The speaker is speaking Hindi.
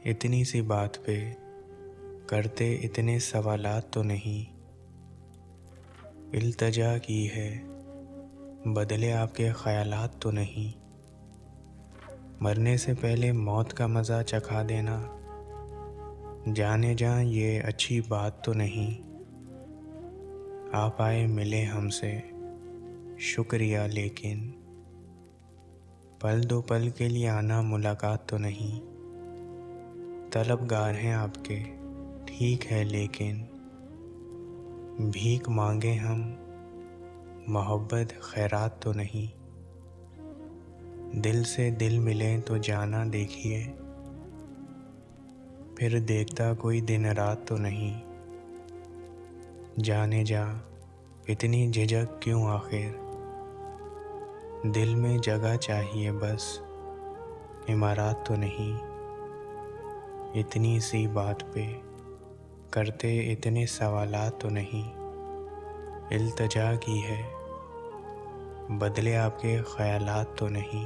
इतनी सी बात पे करते इतने सवालात तो नहीं। इल्तजा की है बदले आपके ख़यालात तो नहीं। मरने से पहले मौत का मज़ा चखा देना, जाने जा ये अच्छी बात तो नहीं। आप आए मिले हमसे शुक्रिया, लेकिन पल दो पल के लिए आना मुलाकात तो नहीं। तलबगार हैं आपके ठीक है, लेकिन भीख मांगे हम, मोहब्बत खैरात तो नहीं। दिल से दिल मिले तो जाना देखिए, फिर देखता कोई दिन रात तो नहीं। जाने जा इतनी झिझक क्यों आखिर, दिल में जगह चाहिए बस, इमारत तो नहीं। इतनी सी बात पे करते इतने सवालात तो नहीं। इल्तजा की है बदले आपके ख़यालात तो नहीं।